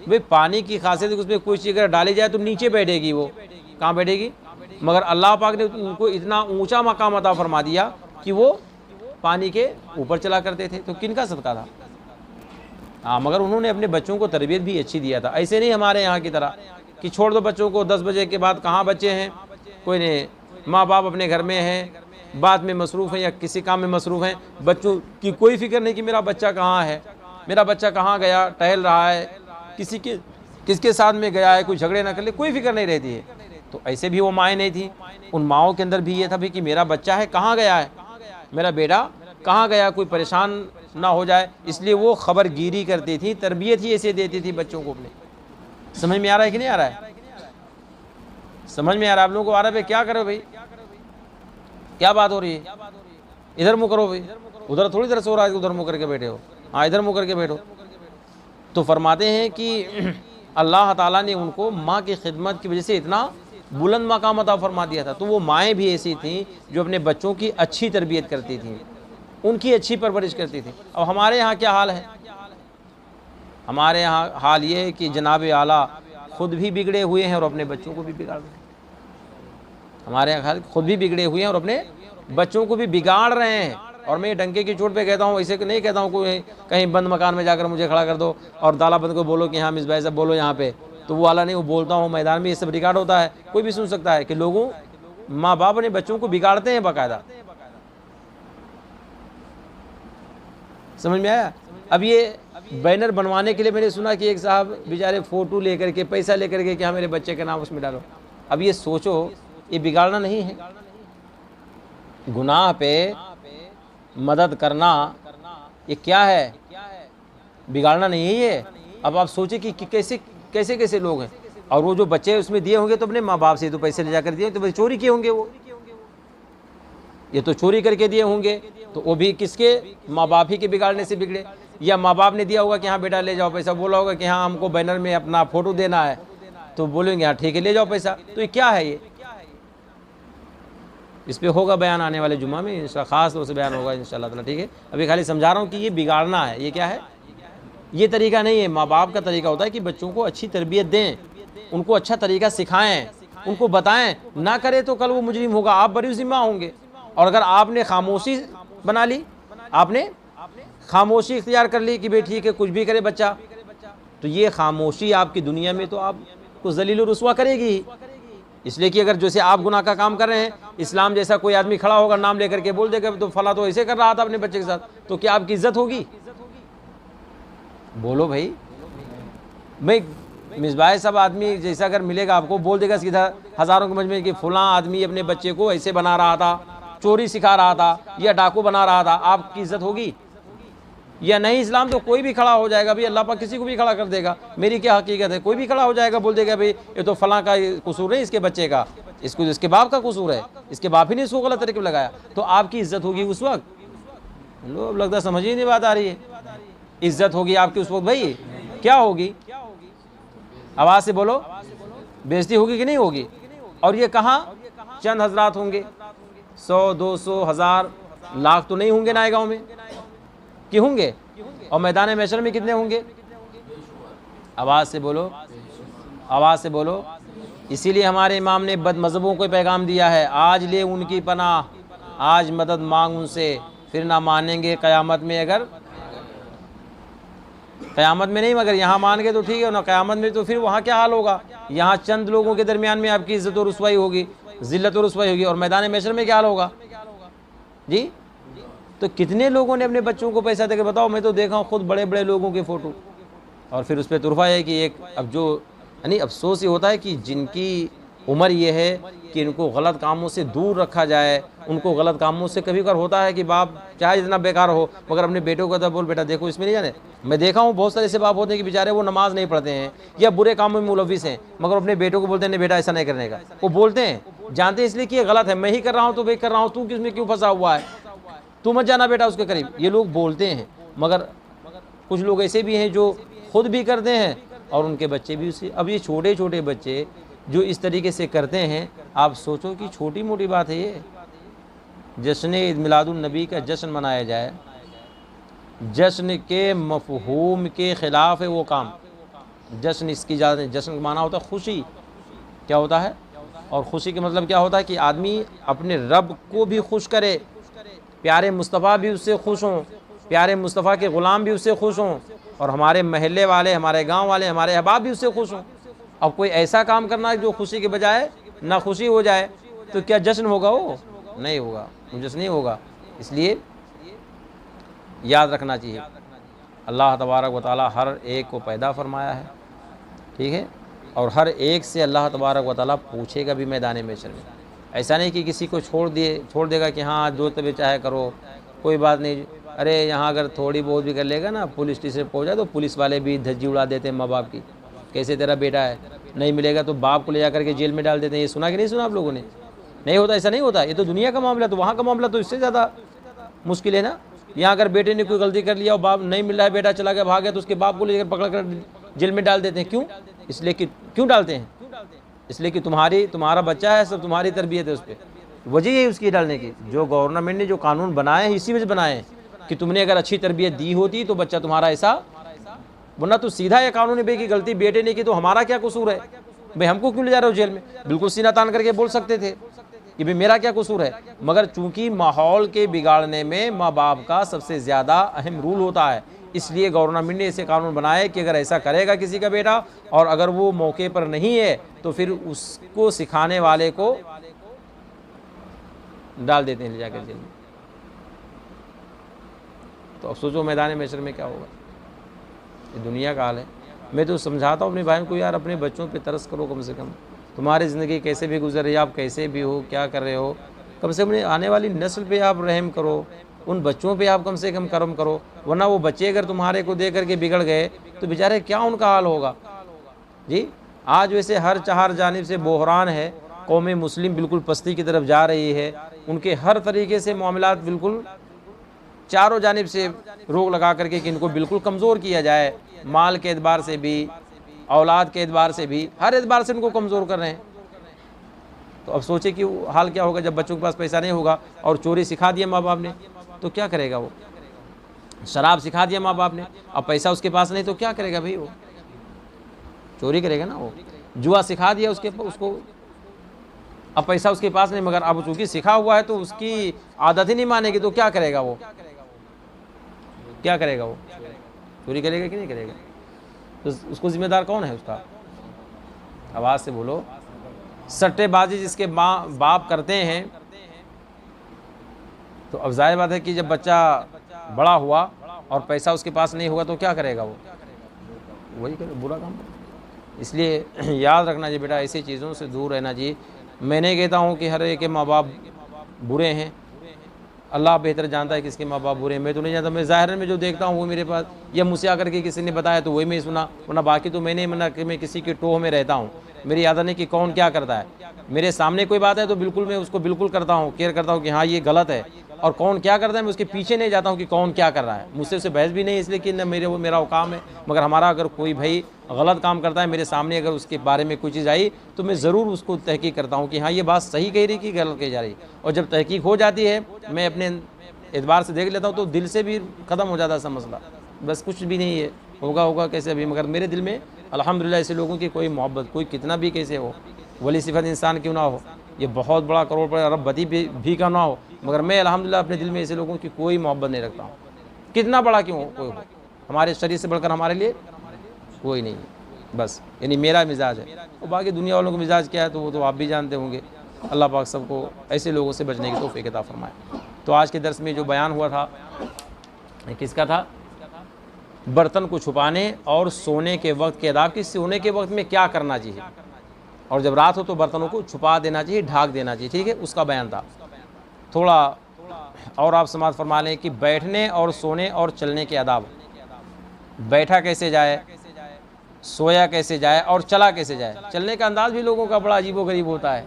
भाई पानी की खासियत उसमें कोई चीज़ अगर डाली जाए तो नीचे बैठेगी, वो कहाँ बैठेगी, मगर अल्लाह पाक ने उनको इतना ऊंचा मकाम अता फरमा दिया कि वो पानी के ऊपर चला करते थे। तो किनका सदका था? हाँ, मगर उन्होंने अपने बच्चों को तरबियत भी अच्छी दिया था। ऐसे नहीं हमारे यहाँ की तरह कि छोड़ दो बच्चों को, 10 बजे के बाद कहाँ बच्चे हैं, कोई नहीं, माँ बाप अपने घर में हैं, बात में मसरूफ़ हैं या किसी काम में मसरूफ़ हैं, बच्चों की कोई फिक्र नहीं कि मेरा बच्चा कहाँ है, मेरा बच्चा कहाँ गया, टहल रहा है, किसके साथ में गया है, कोई झगड़े ना कर ले, कोई फिक्र नहीं रहती है। तो ऐसे भी वो माएँ नहीं थी, उन माओं के अंदर भी ये था भी कि मेरा बच्चा है कहाँ गया है, मेरा बेटा कहाँ गया, कोई परेशान ना हो जाए, इसलिए वो खबरगिरी करती थी, तरबियत ही ऐसे देती थी बच्चों को अपने। समझ में आ रहा है कि नहीं आ रहा है? समझ में आ रहा है आप लोगों को? आ रहा है? क्या करो भाई, क्या बात हो रही है, इधर मुँह करो भाई, उधर थोड़ी देर सो रहा है, उधर मुँह करके बैठे हो, हाँ इधर मुँह करके बैठो। तो फरमाते हैं कि अल्लाह ताला ने उनको माँ की खिदमत की वजह से इतना बुलंद मकाम अता फरमा दिया था। तो वो माएँ भी ऐसी थीं जो अपने बच्चों की अच्छी तरबियत करती थीं, उनकी अच्छी परवरिश करती थी। अब हमारे यहाँ क्या हाल है? हमारे यहाँ हाल ये है कि जनाब आला खुद भी बिगड़े हुए हैं और अपने बच्चों को भी बिगाड़ रहे हैं। हमारे यहाँ खुद भी बिगड़े हुए हैं और अपने बच्चों को भी बिगाड़ रहे हैं। और मैं डंके की चोट पे कहता हूँ, ऐसे नहीं कहता हूँ कोई कहीं बंद मकान में जाकर मुझे खड़ा कर दो और तालाबंद को बोलो कि हाँ मिस भाई साहब बोलो यहाँ पे, तो वो वाला नहीं, वो बोलता हूँ मैदान में, ये सब रिकॉर्ड होता है, कोई भी सुन सकता है कि लोगों माँ बाप अपने बच्चों को बिगाड़ते हैं बाकायदा। समझ में आया? अब ये बैनर बनवाने के लिए मैंने सुना कि एक साहब बेचारे फ़ोटो लेकर के, पैसा लेकर के कि हाँ मेरे बच्चे का नाम उसमें डालो। अब ये सोचो, ये बिगाड़ना नहीं है? गुनाह पे मदद करना ये क्या है? बिगाड़ना नहीं है ये। अब आप सोचिए कि कैसे कैसे लोग हैं, और वो जो बच्चे उसमें दिए होंगे तो अपने माँ बाप से तो पैसे ले जाकर दिए, तो चोरी किए होंगे, वो ये तो चोरी करके दिए होंगे, तो वो भी किसके? माँ बाप ही के बिगाड़ने से बिगड़े। या माँ बाप ने दिया होगा कि हाँ बेटा ले जाओ पैसा, बोला होगा कि हाँ हमको बैनर में अपना फ़ोटो देना है, तो बोलेंगे हाँ ठीक है ले जाओ पैसा। तो ये क्या है? ये इस पे होगा बयान आने वाले जुम्मा में, इंशाअल्लाह ख़ास तौर से बयान होगा इंशाअल्लाह ताला, ठीक है? अभी खाली समझा रहा हूँ कि ये बिगाड़ना है, ये क्या है? ये तरीका नहीं है। माँ बाप का तरीका होता है कि बच्चों को अच्छी तरबियत दें, उनको अच्छा तरीका सिखाएं, उनको बताएं। ना करे तो कल वो मुजरिम होगा, आप बरी ज़िम्मा होंगे। और अगर आपने खामोशी बना ली, आपने खामोशी इख्तियार कर ली कि भाई ठीक है कुछ भी करे बच्चा, तो ये खामोशी आपकी दुनिया में तो आपको ज़लील और रुस्वा करेगी। इसलिए कि अगर जैसे आप गुनाह का काम कर रहे हैं, इस्लाम जैसा कोई आदमी खड़ा होगा नाम लेकर के बोल देगा तो फला तो ऐसे कर रहा था अपने बच्चे के साथ, तो क्या आपकी इज्जत होगी? बोलो भाई। मिसबाह सब आदमी जैसा अगर मिलेगा आपको, बोल देगा सीधा हज़ारों के मजमे कि फलां आदमी अपने बच्चे को ऐसे बना रहा था, चोरी सिखा रहा था या डाकू बना रहा था, आपकी इज्जत होगी? या नहीं इस्लाम तो कोई भी खड़ा हो जाएगा भाई, अल्लाह पाक किसी को भी खड़ा कर देगा, मेरी क्या हकीकत है, कोई भी खड़ा हो जाएगा, बोल देगा भाई ये तो फलां का कसूर नहीं, इसके बच्चे का, इसको इसके बाप का कसूर है, इसके बाप ही ने इसको गलत तरीके में लगाया, तो आपकी इज्जत होगी उस वक्त। लो अब लगता समझ ही नहीं बात आ रही है, इज्जत होगी आपकी उस वक्त भाई, क्या होगी, आवाज़ से बोलो, बेइज्जती होगी कि नहीं होगी। और ये कहाँ चंद हजरात होंगे, 100 200 1000 लाख तो नहीं होंगे नायगांव में कि होंगे, और मैदान महशर में कितने होंगे, आवाज़ से बोलो, आवाज़ से बोलो। इसीलिए हमारे इमाम ने बदमज़हबों को पैगाम दिया है, आज ले उनकी पनाह, आज मदद मांग उनसे, फिर ना मानेंगे क़यामत में, अगर क़यामत में नहीं मगर यहाँ मान गए तो ठीक है ना, क़यामत में तो फिर वहाँ क्या हाल होगा, यहाँ चंद लोगों के दरमियान में आपकी इज़्ज़त और रुसवाई होगी, ज़िल्लत और रुसवाई होगी, और मैदान महशर में क्या हाल होगा जी। तो कितने लोगों ने अपने बच्चों को पैसा देकर, बताओ, मैं तो देखा हूँ खुद बड़े बड़े लोगों के फ़ोटो, और फिर उस पर तुरफा है कि एक, अब जो यानी अफसोस ये होता है कि जिनकी उम्र ये है कि इनको गलत कामों से दूर रखा जाए, उनको गलत कामों से कभी कभार होता है कि बाप चाहे जितना बेकार हो मगर अपने बेटों को तो बोल बेटा देखो इसमें नहीं जाने। मैं देखा हूँ बहुत सारे ऐसे बाप होते हैं कि बेचारे वो नमाज नहीं पढ़ते हैं या बुरे कामों में मुलविस हैं, मगर अपने बेटों को बोलते हैं नहीं बेटा ऐसा नहीं करने का, वो बोलते हैं जानते हैं इसलिए कि ये गलत है, मैं ही कर रहा हूँ तो मैं कर रहा हूँ, तू किसमें क्यों फंसा हुआ है, तू मत जाना बेटा उसके करीब, ये लोग बोलते हैं। मगर कुछ लोग ऐसे भी हैं जो खुद भी करते हैं और उनके बच्चे भी उसी। अब ये छोटे छोटे बच्चे जो इस तरीके से करते हैं, आप सोचो कि छोटी मोटी बात है ये, जश्न ईद मिलादुन नबी का जश्न मनाया जाए, जश्न के मफ़हूम के ख़िलाफ़ है वो काम। जश्न इसकी ज़्यादा, जश्न का माना होता है खुशी, क्या होता है, और खुशी का मतलब क्या होता है कि आदमी अपने रब को भी खुश करे, प्यारे मुस्तफ़ा भी उससे खुश हों, प्यारे मुस्तफ़ा के ग़ुलाम भी उससे खुश हों, और हमारे महल्ले वाले, हमारे गांव वाले, हमारे अहबाब भी उससे खुश हों। अब कोई ऐसा काम करना जो खुशी के बजाय ना खुशी हो जाए, तो क्या जश्न होगा, वो नहीं होगा, जश्न नहीं होगा। इसलिए याद रखना चाहिए, अल्लाह तबारक व तआला हर एक को पैदा फरमाया है, ठीक है, और हर एक से अल्लाह तबारक व तआला पूछेगा भी मैदान महशर में। ऐसा नहीं कि किसी को छोड़ देगा कि हाँ जो तभी चाहे करो, कोई बात नहीं। अरे यहाँ अगर थोड़ी बहुत भी कर लेगा ना, पुलिस स्टेशन पहुँचा तो पुलिस वाले भी धज्जी उड़ा देते हैं माँ बाप की, कैसे तेरा बेटा है, नहीं मिलेगा तो बाप को ले जा करके जेल में डाल देते हैं। ये सुना कि नहीं सुना आप लोगों ने? नहीं होता, ऐसा नहीं होता, ये तो दुनिया का मामला, तो वहाँ का मामला तो इससे ज़्यादा मुश्किल है ना। यहाँ अगर बेटे ने कोई गलती कर लिया और बाप नहीं मिल रहा है, बेटा चला गया भाग गया, तो उसके बाप को लेकर पकड़ कर जेल में डाल देते हैं। क्यों? इसलिए कि क्यों डालते हैं? इसलिए कि तुम्हारा बच्चा है, सब तुम्हारी तरबियत है उस पर, वजह यही उसकी डालने की। जो गवर्नमेंट ने जो कानून बनाए हैं इसी वजह बनाए हैं कि तुमने अगर अच्छी तरबियत दी होती तो बच्चा तुम्हारा ऐसा, वरना तो सीधा ये कानून है भाई की गलती बेटे ने की तो हमारा क्या कसूर है भाई, हमको क्यों ले जा रहे हो जेल में? बिल्कुल सीना तान करके बोल सकते थे कि भाई मेरा क्या कसूर है। मगर चूंकि माहौल के बिगाड़ने में माँ बाप का सबसे ज़्यादा अहम रूल होता है, इसलिए गवर्नमेंट ने ऐसे कानून बनाए कि अगर ऐसा करेगा किसी का बेटा और अगर वो मौके पर नहीं है तो फिर उसको सिखाने वाले को डाल देते हैं ले जाकर जेल में। तो अब सोचो मैदान महशर में क्या होगा। ये दुनिया का हाल है। मैं तो समझाता हूँ अपने भाइयों को, यार अपने बच्चों पे तरस करो, कम से कम तुम्हारी ज़िंदगी कैसे भी गुजर रही है, आप कैसे भी हो, क्या कर रहे हो, कम से कम आने वाली नस्ल पे आप रहम करो, उन बच्चों पे आप कम से कम करम करो। वरना वो बच्चे अगर तुम्हारे को दे करके बिगड़ गए तो बेचारे क्या उनका हाल होगा जी। आज वैसे हर चार जानिब से बोहरान है, कौम मुस्लिम बिल्कुल पस्ती की तरफ जा रही है, उनके हर तरीके से मामलात बिल्कुल चारों जानिब से रोक लगा करके कि इनको बिल्कुल कमज़ोर किया जाए, माल के एतबार से भी, औलाद के एतबार से भी, हर एतबार से इनको कमज़ोर कर रहे हैं। तो अब सोचे कि हाल क्या होगा जब बच्चों के पास पैसा नहीं होगा और चोरी सिखा दिया माँ बाप ने तो क्या करेगा वो, शराब सिखा दिया माँ बाप ने, अब पैसा उसके पास नहीं तो क्या करेगा भाई, वो चोरी करेगा ना। वो जुआ सिखा दिया उसको, अब पैसा उसके पास नहीं, मगर अब चूँकि सिखा हुआ है तो उसकी आदत ही नहीं मानेगी तो क्या करेगा वो, क्या करेगा वो, चोरी करेगा कि नहीं करेगा? तो उसको जिम्मेदार कौन है उसका? आवाज़ से बोलो। सट्टेबाजी जिसके माँ बाप करते हैं, तो अब जाहिर बात है कि जब बच्चा बड़ा हुआ और पैसा उसके पास नहीं होगा तो क्या करेगा वो, वही करे, बुरा काम। इसलिए याद रखना चाहिए बेटा, ऐसी चीज़ों से दूर रहना चाहिए। मैं नहीं कहता हूँ कि हर एक के माँ बाप बुरे हैं, अल्लाह बेहतर जानता है किसके माँ बाप बुरे हैं, मैं तो नहीं जानता। मैं ज़ाहिर में जो देखता हूँ वो मेरे पास, या मुझसे आकर के किसी ने बताया तो वही मैं सुना, वरना बाकी तो मैंने मना कि मैं किसी के टोह में रहता हूँ। मेरी आदत नहीं कि कौन क्या करता है, मेरे सामने कोई बात है तो बिल्कुल मैं उसको बिल्कुल करता हूँ, केयर करता हूँ कि हाँ ये गलत है, और कौन क्या करता है मैं उसके पीछे नहीं जाता हूँ कि कौन क्या कर रहा है। मुझसे उसे बहस भी नहीं, इसलिए कि न मेरा वो काम है। मगर हमारा अगर कोई भाई गलत काम करता है मेरे सामने, अगर उसके बारे में कोई चीज़ आई तो मैं ज़रूर उसको तहकीक करता हूँ कि हाँ ये बात सही कह रही कि गलत कही जा रही। और जब तहकीक हो जाती है मैं अपने एतबार से देख लेता हूँ तो दिल से भी ख़त्म हो जाता है सब मसला, बस कुछ भी नहीं है, होगा कैसे अभी। मगर मेरे दिल में अल्हम्दुलिल्लाह ऐसे लोगों की कोई मोहब्बत, कोई कितना भी कैसे हो, वली सिफत इंसान क्यों ना हो, ये बहुत बड़ा करोड़पति अरबपति भी का ना हो, मगर मैं अल्हम्दुलिल्लाह अपने दिल में ऐसे लोगों की कोई मोहब्बत नहीं रखता हूँ, कितना बड़ा क्यों कोई हो। हमारे शरीर से बढ़कर हमारे लिए कोई नहीं है, बस यानी मेरा मिजाज है। और बाकी दुनिया वालों का मिजाज क्या है तो वो तो आप भी जानते होंगे। अल्लाह पाक सबको ऐसे लोगों से बचने की तौफीक अता फरमाए। तो आज के दर्स में जो बयान हुआ था किसका था, बर्तन को छुपाने और सोने के वक्त के आदाब की, सोने के वक्त में क्या करना चाहिए, और जब रात हो तो बर्तनों को छुपा देना चाहिए, ढाक देना चाहिए, ठीक है, उसका बयान था। थोड़ा और आप समाअत फरमा लें कि बैठने और सोने और चलने के आदाब, बैठा कैसे जाए, सोया कैसे जाए और चला कैसे जाए। चलने का अंदाज भी लोगों का बड़ा अजीबोगरीब होता है,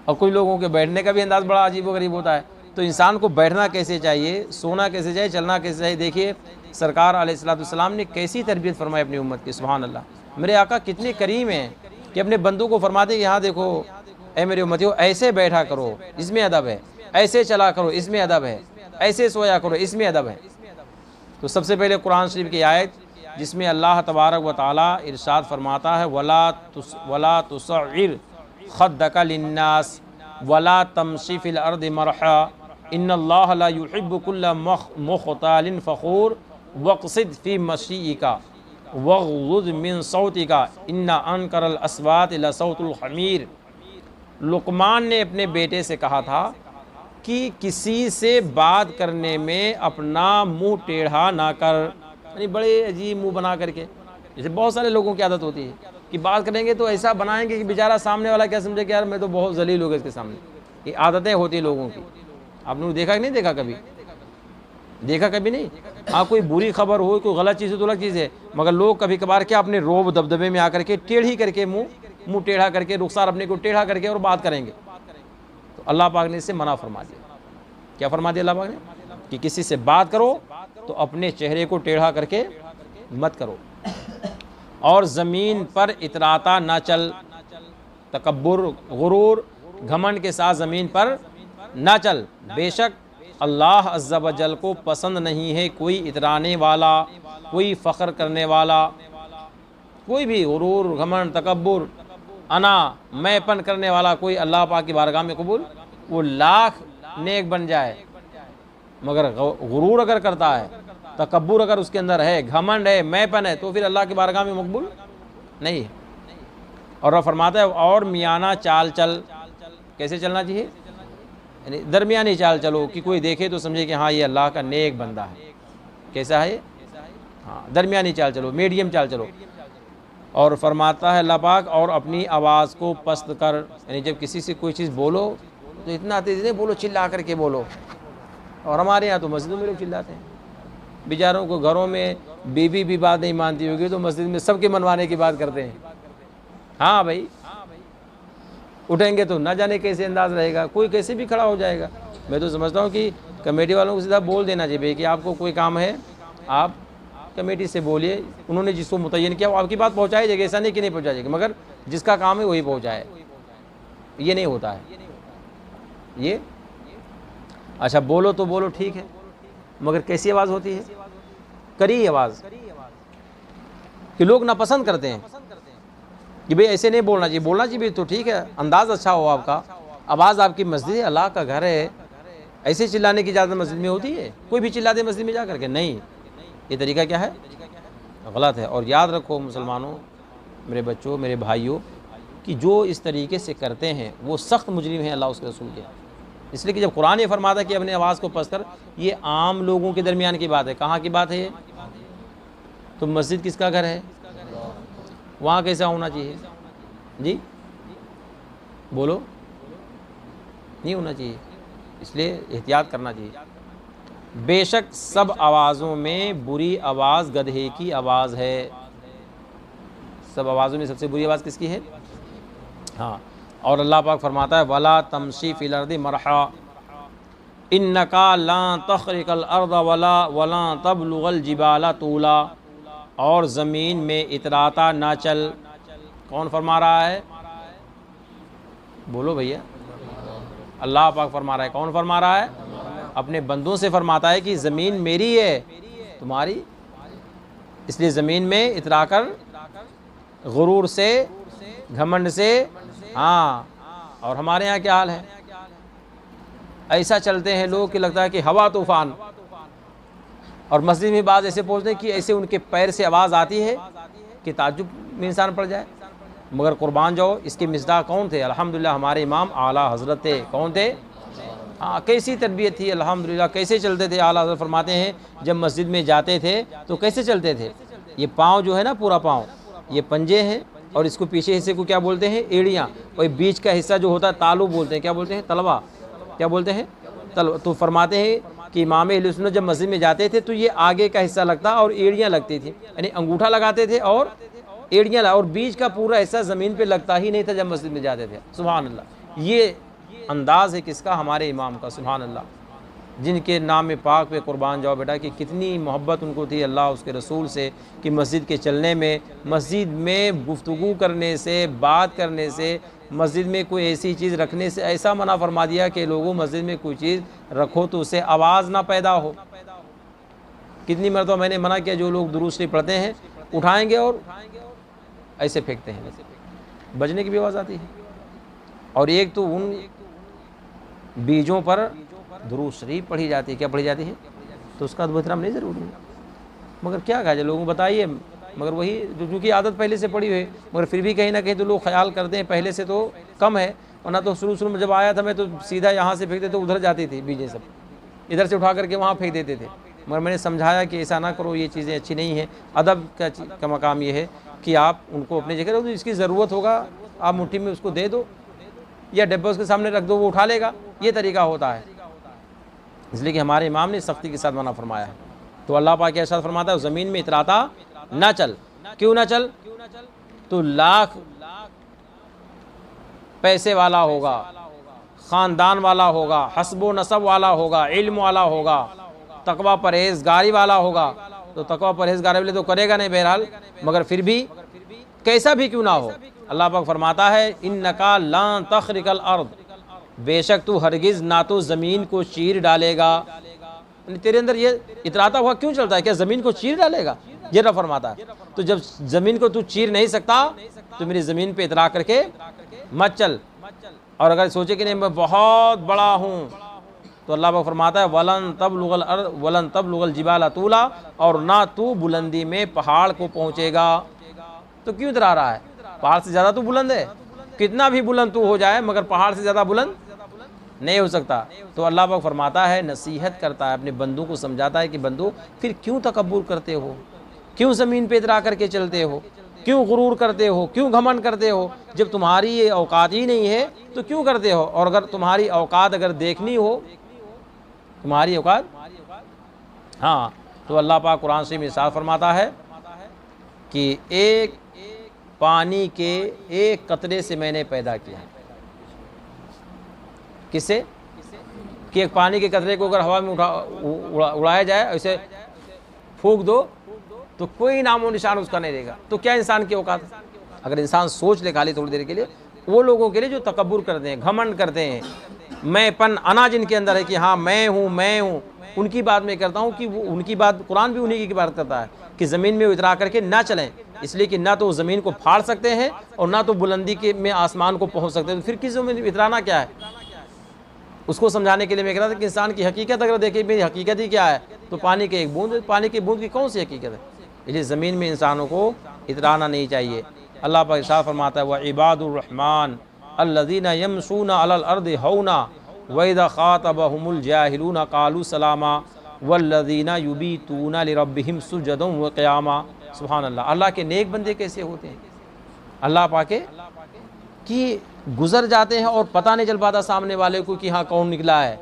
और कुछ लोगों के बैठने का भी अंदाज़ बड़ा अजीबोगरीब होता है। तो इंसान को बैठना कैसे चाहिए, सोना कैसे चाहिए, चलना कैसे चाहिए। देखिए सरकार अलैहिस्सलाम ने कैसी तरबियत फरमाई अपनी उम्मत की, सुभान अल्लाह। मेरे आका कितने करीम हैं कि अपने बंदों को फरमाते कि यहाँ देखो ऐ मेरे उम्मतियों, ऐसे बैठा करो इसमें अदब है, ऐसे चला करो इसमें अदब है, ऐसे सोया करो इसमें अदब है। तो सबसे पहले कुरान शरीफ की आयत जिसमें अल्लाह तबारक व तआला इरशाद फरमाता है, वला तुसइर खद्दका लिन्नास वला तमशी फिल अर्द मरहा इन्नल्लाह ला युहिब्बु कुल्ला मुख्तालिन फ़खूर वक़सिद फ़ी मशीइका वग़ुज़ मिन सौतिका इन्ना अनकरल अस्वात लसौतुल हमीर। लुक़मान ने अपने बेटे से कहा था कि किसी से बात करने में अपना मुंह टेढ़ा ना कर, यानी बड़े अजीब मुंह बना करके। जैसे बहुत सारे लोगों की आदत होती है कि बात करेंगे तो ऐसा बनाएंगे कि बेचारा सामने वाला क्या समझे कि यार मैं तो बहुत जलील हो गया इसके सामने। ये आदतें होती है लोगों की, आपने देखा कि नहीं देखा, कभी देखा कभी नहीं। हाँ कोई बुरी खबर हो, कोई गलत चीज़ हो तो अलग चीज़ है, मगर लोग कभी कभार क्या अपने रोब दबदबे में आकर के टेढ़ी करके मुंह टेढ़ा करके, रुखसार अपने को टेढ़ा करके और बात करेंगे। तो अल्लाह पाक ने इससे मना फरमा दिया। क्या फरमा दिया अल्लाह पाक ने कि किसी से बात करो तो अपने चेहरे को टेढ़ा करके मत करो, और ज़मीन पर इतराता ना चल, तकब्बुर गुरूर घमंड के साथ ज़मीन पर ना चल। बेशक अल्लाह अज़्ज़ा व जल को पसंद नहीं है कोई इतराने वाला, कोई फ़ख्र करने वाला, कोई भी गुरूर घमंड तकब्बुर अना मैंपन करने वाला कोई अल्लाह पाक की बारगाह में कबूल, वो लाख नेक बन जाए मगर गुरूर अगर करता है, तकब्बुर अगर उसके अंदर है, घमंड है, मैंपन है, तो फिर अल्लाह की बारगाह में मकबूल नहीं है। और वह फरमाता है और मियाना चाल चल, कैसे चलना चाहिए, यानी दरमियानी चाल चलो कि कोई देखे तो समझे कि हाँ ये अल्लाह का नेक बंदा है। कैसा है, हाँ दरमियानी चाल चलो, मीडियम चाल चलो। और फरमाता है अल्लाह पाक और अपनी आवाज़ को पस्त कर, यानी जब किसी से कोई चीज़ बोलो तो इतना तेज़ नहीं बोलो, चिल्ला करके बोलो। और हमारे यहाँ तो मस्जिदों में लोग चिल्लाते हैं, बेचारों को घरों में बीवी भी बात नहीं मानती होगी तो मस्जिद में सबके मनवाने की बात करते हैं। हाँ भाई उठेंगे तो ना जाने कैसे अंदाज रहेगा, कोई कैसे भी खड़ा हो जाएगा। मैं तो समझता हूँ कि कमेटी वालों को सीधा बोल देना चाहिए कि आपको कोई काम है आप कमेटी से बोलिए, उन्होंने जिसको मुतय्यन किया वो आपकी बात पहुँचाई जाएगी, ऐसा नहीं कि नहीं पहुँचा जाएगी, मगर जिसका काम है वही पहुँचाए। ये नहीं होता है ये। अच्छा बोलो तो बोलो ठीक है, मगर कैसी आवाज़ होती है, करी आवाज़ कि लोग नापसंद करते हैं कि भाई ऐसे नहीं बोलना चाहिए। बोलना चाहिए भी तो ठीक है, अंदाज़ अच्छा हो आपका, आवाज़ आपकी मस्जिद है, अल्लाह का घर है, ऐसे चिल्लाने की इजाज़त मस्जिद में होती है? कोई भी चिल्ला दे मस्जिद में जा करके, नहीं, ये तरीका क्या है, गलत है। और याद रखो मुसलमानों, मेरे बच्चों, मेरे भाइयों, कि जो इस तरीके से करते हैं वो सख्त मुजरिम हैं अल्लाह उसके रसूल के। इसलिए कि जब कुरान ये फरमाता कि अपनी आवाज़ को पस्त कर, ये आम लोगों के दरमियान की बात है। कहाँ की बात है ये? तो मस्जिद किसका घर है, वहाँ कैसा होना चाहिए जी, बोलो। नहीं होना चाहिए, इसलिए एहतियात करना चाहिए। बेशक सब आवाज़ों में बुरी आवाज़ गधे की आवाज़ है। सब आवाज़ों में सबसे बुरी आवाज़ किसकी है? हाँ, और अल्लाह पाक फरमाता है वला तमशी फिल अर्दि मरहा इन्नका ला तखरिकल अर्द वला तबलुगल जिबाला तूला, और ज़मीन में इतराता ना चल। कौन फरमा रहा है? बोलो भैया। अल्लाह पाक फरमा रहा है। कौन फरमा रहा है? अपने बंदों से फरमाता है कि ज़मीन मेरी है, तुम्हारी, इसलिए ज़मीन में इतराकर गुरूर से, घमंड से, हाँ। और हमारे यहाँ क्या हाल है? ऐसा चलते हैं लोग कि लगता है कि हवा तूफान, और मस्जिद में बाज़ ऐसे बोलते हैं कि ऐसे उनके पैर से आवाज़ आती है कि ताज्जुब में इंसान पड़ जाए। मगर कुर्बान जाओ, इसके मिसदाक कौन थे? अल्हम्दुलिल्लाह हमारे इमाम आला हज़रत थे। कौन थे? हाँ, कैसी तरबियत थी अल्हम्दुलिल्लाह, कैसे चलते थे। आला हज़रत फरमाते हैं जब मस्जिद में जाते थे तो कैसे चलते थे? ये पाँव जो है ना, पूरा पाँव, ये पंजे हैं, और इसको पीछे हिस्से को क्या बोलते हैं? एड़ियाँ। और बीच का हिस्सा जो होता है तालू बोलते हैं। क्या बोलते हैं? तलवा। क्या बोलते हैं? तलवा। तो फरमाते हैं कि इमाम अहले सुन्नत जब मस्जिद में जाते थे तो ये आगे का हिस्सा लगता और एड़ियाँ लगती थी, यानी अंगूठा लगाते थे और एड़ियाँ, और बीच का पूरा हिस्सा ज़मीन पे लगता ही नहीं था जब मस्जिद में जाते थे। सुभान अल्लाह, ये अंदाज़ है किसका? हमारे इमाम का। सुभान अल्लाह, जिनके नाम पाक पे कुर्बान जाओ बेटा कि कितनी मोहब्बत उनको थी अल्लाह उसके रसूल से, कि मस्जिद के चलने में, मस्जिद में गुफ्तगू करने से, बात करने से, मस्जिद में कोई ऐसी चीज़ रखने से ऐसा मना फरमा दिया कि लोगों मस्जिद में कोई चीज़ रखो तो उससे आवाज़ ना पैदा हो। कितनी मरतबा मैंने मना किया, जो लोग दुरूद शरीफ पढ़ते हैं उठाएंगे और ऐसे फेंकते हैं, बजने की भी आवाज़ आती है। और एक तो उन बीजों पर दुरूद शरीफ पढ़ी जाती है। क्या पढ़ी जाती है? तो उसका अदब एहतराम नहीं ज़रूरी है, मगर क्या कहा जाए, लोगों को बताइए। मगर वही क्योंकि आदत पहले से पड़ी हुई है, मगर फिर भी कहीं ना कहीं तो लोग ख्याल करते हैं, पहले से तो कम है। वरना तो शुरू में जब आया था मैं तो सीधा यहाँ से फेंकते तो उधर जाती थी बीजें, सब इधर से उठा करके वहाँ फेंक देते थे। मगर मैंने समझाया कि ऐसा ना करो, ये चीज़ें अच्छी नहीं हैं। अदब का मकाम ये है कि आप उनको अपनी जगह रखो, इसकी ज़रूरत होगा आप मुट्ठी में उसको दे दो या डब्बा उसके सामने रख दो, वो उठा लेगा। ये तरीका होता है, इसलिए कि हमारे इमाम ने सख्ती के साथ मना फरमाया है। तो अल्लाह पाक क्या इरशाद फरमाता है? ज़मीन में इतराता ना चल। क्यों ना चल? तो लाख पैसे वाला होगा, ख़ानदान वाला होगा, हस्बो नसब वाला होगा, इल्म वाला होगा, तकवा परहेज़गारी वाला होगा, तो तकवा परहेज़गारी वाले तो करेगा नहीं बहरहाल, मगर फिर भी कैसा भी क्यों ना हो, अल्लाह पाक फरमाता है इन्नका ला तखरिकल अर्द, बेशक तू हरगिज़ ना तो ज़मीन को चीर डालेगा। तेरे अंदर ये इतराता हुआ क्यों चलता है? क्या ज़मीन को चीर डालेगा? ये रब फरमाता है। तो जब ज़मीन को तू चीर नहीं सकता तो मेरी ज़मीन पे इतरा करके मत चल। और अगर सोचे कि नहीं मैं बहुत बड़ा हूँ, तो अल्लाह पाक फरमाता है वलन तबलुगल जिबाला तूला, और ना तू बुलंदी में पहाड़ को पहुँचेगा। तो क्यों इतरा रहा है? पहाड़ से ज़्यादा तू बुलंद है, कितना भी बुलंद तू हो जाए मगर पहाड़ से ज़्यादा बुलंद नहीं हो सकता। तो अल्लाह पाक फरमाता है, नसीहत करता है, अपने बंदों को समझाता है कि बंदो फिर क्यों तकब्बुर करते हो, क्यों ज़मीन पे इतरा करके चलते हो, क्यों गुरूर करते हो, क्यों घमंड करते हो? जब तुम्हारी ये औकात ही नहीं है तो क्यों करते हो? और अगर तुम्हारी औकात अगर देखनी हो, तुम्हारी औकात, हाँ, तो अल्लाह पाक कुरान से इरशाद फरमाता है कि एक पानी के एक कतरे से मैंने पैदा किया। किससे? कि एक पानी के कतरे को अगर हवा में उड़ाया जाए, ऐसे फूंक दो तो कोई नामो निशान उसका नहीं रहेगा। तो क्या इंसान की औकात है? अगर इंसान सोच ले खाली थोड़ी देर के लिए, वो लोगों के लिए जो तकब्बुर करते हैं, घमंड करते हैं, मैंपन अना जिनके अंदर है कि हाँ मैं हूँ, उनकी बात मैं करता हूँ कि वो उनकी बात, कुरान भी उन्हीं की बात करता है कि ज़मीन में उतरा करके ना चलें, इसलिए कि ना तो ज़मीन को फाड़ सकते हैं और ना तो बुलंदी के में आसमान को पहुँच सकते हैं। तो फिर किस ज़मीन इतराना क्या है? उसको समझाने के लिए मैं कह रहा था कि इंसान की हकीकत अगर देखें, मेरी हकीकत ही क्या है, तो पानी के एक बूंद, पानी की बूंद की कौन सी हकीकत है? इसलिए ज़मीन में इंसानों को इतराना नहीं चाहिए। अल्लाह पाक इरशाद फरमाता है व इबादुर रहमान अल्लज़ीना यमशूना अलल अर्दि हौना व इज़ा ख़ातबहुमुल जाहिलूना क़ालू सलामा वल्लज़ीना युबीतूना लिरब्बिहिम सुजदन व क़ियामा। सुभान अल्लाह। अल्लाह के नेक बंदे कैसे होते हैं? अल्लाह पाक कि गुज़र जाते हैं और पता नहीं चल पाता सामने वाले को कि हाँ कौन निकला है,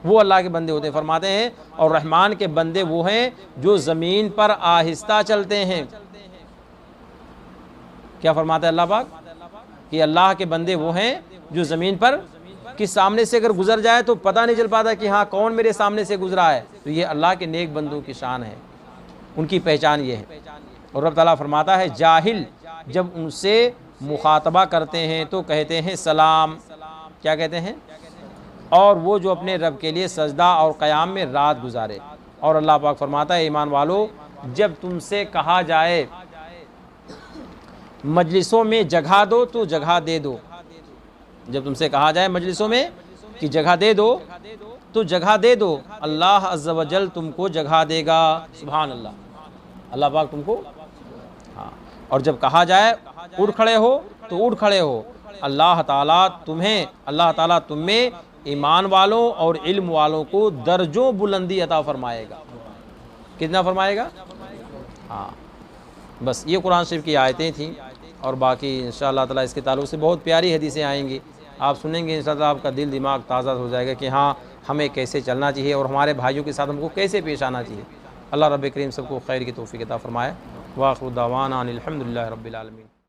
वो अल्लाह के बंदे होते हैं। फरमाते हैं और रहमान के बंदे वो हैं जो ज़मीन पर आहिस्ता चलते हैं। क्या फरमाते हैं अल्लाह पाक कि अल्लाह के बंदे वो हैं जो ज़मीन पर कि सामने से अगर गुजर जाए तो पता नहीं चल पाता कि हाँ कौन मेरे सामने से गुजरा है। तो ये अल्लाह के नेक बंदों की शान है, उनकी पहचान ये है। और रब ताला फरमाता है जाहिल जब उनसे मुखातबा करते हैं तो कहते हैं सलाम, क्या कहते हैं, और वो जो अपने रब के लिए सजदा और क़याम में रात गुजारे। और अल्लाह पाक फरमाता है ईमान वालों, जब तुमसे कहा जाए मजलिसों में जगह दो तो जगह दे दो, जब तुमसे कहा जाए मजलिसों में कि जगह दे दो तो जगह दे दो, अल्लाह अज़्ज़ व जल तुमको जगह देगा। सुभान अल्लाह, अल्लाह पाक तुमको, हाँ। और जब कहा जाए उठ खड़े हो तो उठ खड़े हो, अल्लाह ताला तुम में ईमान वालों और इल्म वालों को दर्जों बुलंदी अता फरमाएगा। कितना फरमाएगा? हाँ, बस ये कुरान शरीफ की आयतें थीं। और बाकी इंशाअल्लाह ताला इसके ताल्लुक़ से बहुत प्यारी हदीसें आएंगी, आप सुनेंगे इंशाअल्लाह आपका दिल दिमाग ताज़ा हो जाएगा कि हाँ हमें कैसे चलना चाहिए और हमारे भाइयों के साथ हमको कैसे पेश आना चाहिए। अल्लाह रब्बे करीम सबको खैर की तौफ़ीक़ अता फ़रमाए। व आखिरु दावाना अनिल हम्दुलिल्लाहि रब्बिल आलमीन।